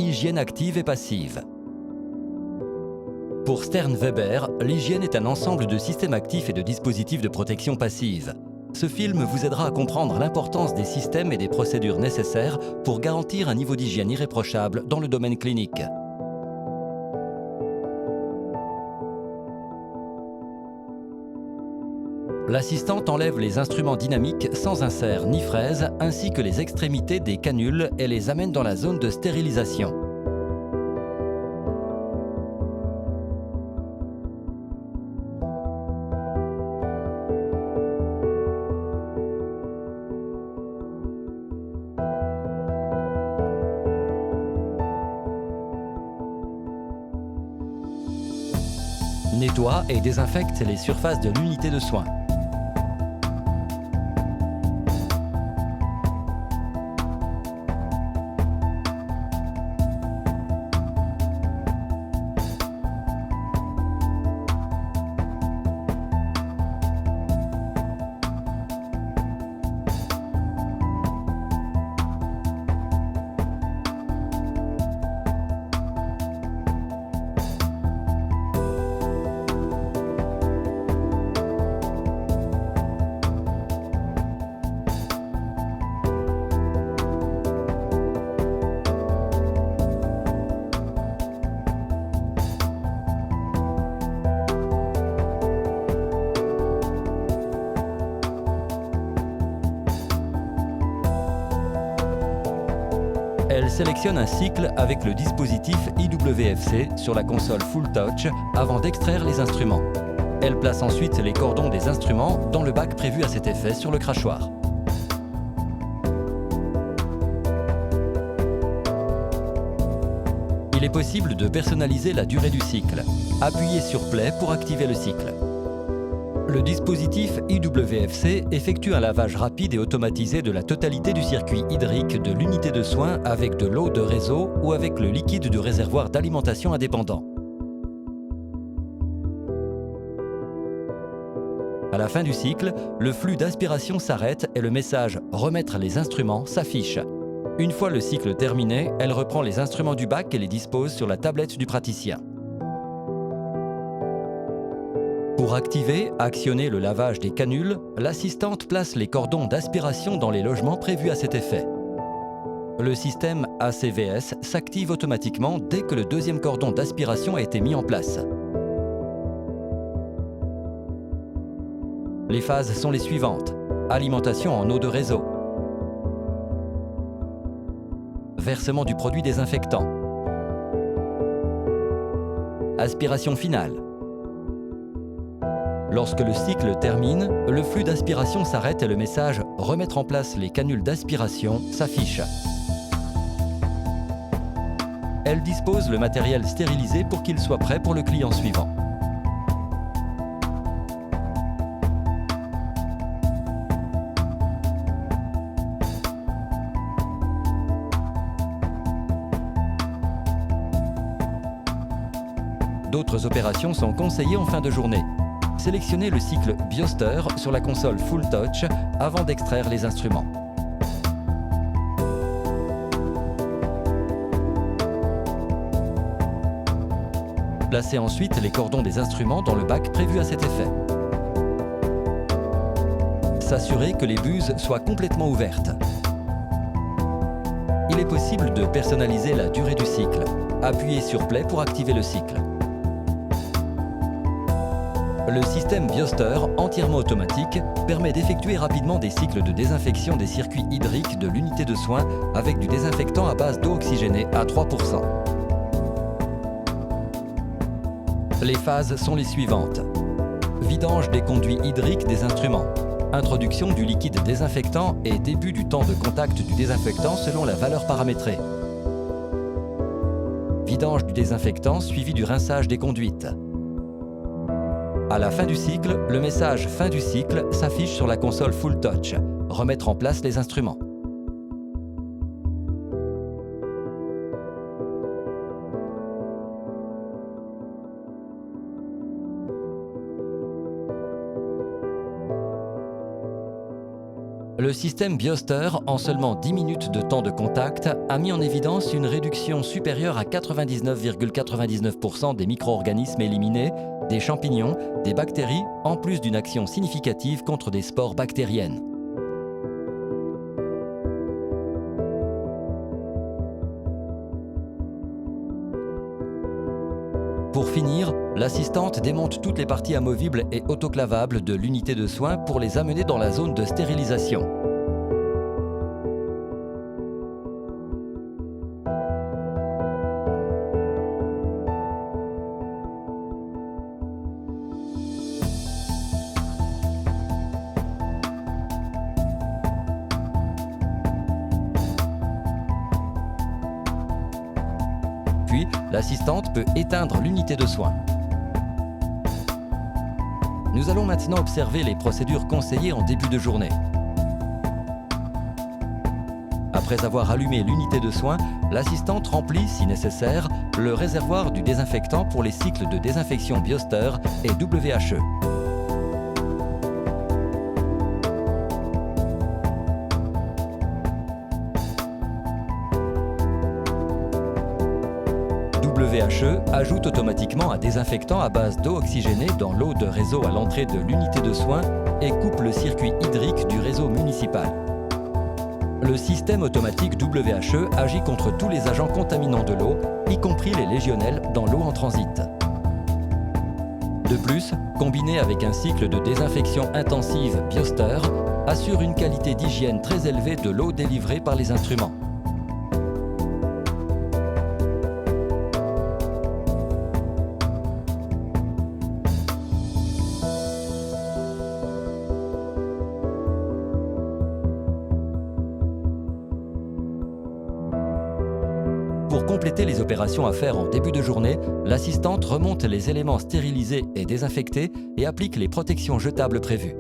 hygiène active et passive. Pour Sternweber, l'hygiène est un ensemble de systèmes actifs et de dispositifs de protection passive. Ce film vous aidera à comprendre l'importance des systèmes et des procédures nécessaires pour garantir un niveau d'hygiène irréprochable dans le domaine clinique. L'assistante enlève les instruments dynamiques sans insert ni fraise, ainsi que les extrémités des canules et les amène dans la zone de stérilisation. Nettoie et désinfecte les surfaces de l'unité de soins. Elle sélectionne un cycle avec le dispositif IWFC sur la console Full Touch avant d'extraire les instruments. Elle place ensuite les cordons des instruments dans le bac prévu à cet effet sur le crachoir. Il est possible de personnaliser la durée du cycle. Appuyez sur Play pour activer le cycle. Le dispositif IWFC effectue un lavage rapide et automatisé de la totalité du circuit hydrique de l'unité de soins avec de l'eau de réseau ou avec le liquide du réservoir d'alimentation indépendant. À la fin du cycle, le flux d'aspiration s'arrête et le message « Remettre les instruments » s'affiche. Une fois le cycle terminé, elle reprend les instruments du bac et les dispose sur la tablette du praticien. Pour actionner le lavage des canules, l'assistante place les cordons d'aspiration dans les logements prévus à cet effet. Le système ACVS s'active automatiquement dès que le deuxième cordon d'aspiration a été mis en place. Les phases sont les suivantes. Alimentation en eau de réseau. Versement du produit désinfectant. Aspiration finale. Lorsque le cycle termine, le flux d'aspiration s'arrête et le message « Remettre en place les canules d'aspiration » s'affiche. Elle dispose le matériel stérilisé pour qu'il soit prêt pour le client suivant. D'autres opérations sont conseillées en fin de journée. Sélectionnez le cycle Bioster sur la console Full Touch avant d'extraire les instruments. Placez ensuite les cordons des instruments dans le bac prévu à cet effet. S'assurer que les buses soient complètement ouvertes. Il est possible de personnaliser la durée du cycle. Appuyez sur Play pour activer le cycle. Le système Bioster, entièrement automatique, permet d'effectuer rapidement des cycles de désinfection des circuits hydriques de l'unité de soins avec du désinfectant à base d'eau oxygénée à 3%. Les phases sont les suivantes. Vidange des conduits hydriques des instruments. Introduction du liquide désinfectant et début du temps de contact du désinfectant selon la valeur paramétrée. Vidange du désinfectant suivi du rinçage des conduites. À la fin du cycle, le message « Fin du cycle » s'affiche sur la console Full Touch. Remettre en place les instruments. Le système Bioster, en seulement 10 minutes de temps de contact, a mis en évidence une réduction supérieure à 99,99% des micro-organismes éliminés, des champignons, des bactéries, en plus d'une action significative contre des spores bactériennes. Pour finir, l'assistante démonte toutes les parties amovibles et autoclavables de l'unité de soins pour les amener dans la zone de stérilisation. Puis, l'assistante peut éteindre l'unité de soins. Nous allons maintenant observer les procédures conseillées en début de journée. Après avoir allumé l'unité de soins, l'assistante remplit, si nécessaire, le réservoir du désinfectant pour les cycles de désinfection Bioster et WHE. WHE ajoute automatiquement un désinfectant à base d'eau oxygénée dans l'eau de réseau à l'entrée de l'unité de soins et coupe le circuit hydrique du réseau municipal. Le système automatique WHE agit contre tous les agents contaminants de l'eau, y compris les légionnelles dans l'eau en transit. De plus, combiné avec un cycle de désinfection intensive Bioster, assure une qualité d'hygiène très élevée de l'eau délivrée par les instruments. Pour compléter les opérations à faire en début de journée, l'assistante remonte les éléments stérilisés et désinfectés et applique les protections jetables prévues.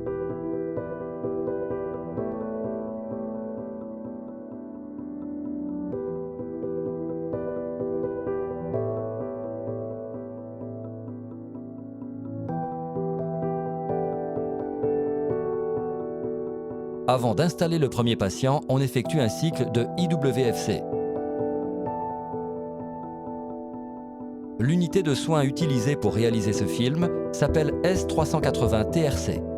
Avant d'installer le premier patient, on effectue un cycle de IWFC. L'unité de soins utilisée pour réaliser ce film s'appelle S380 TRC.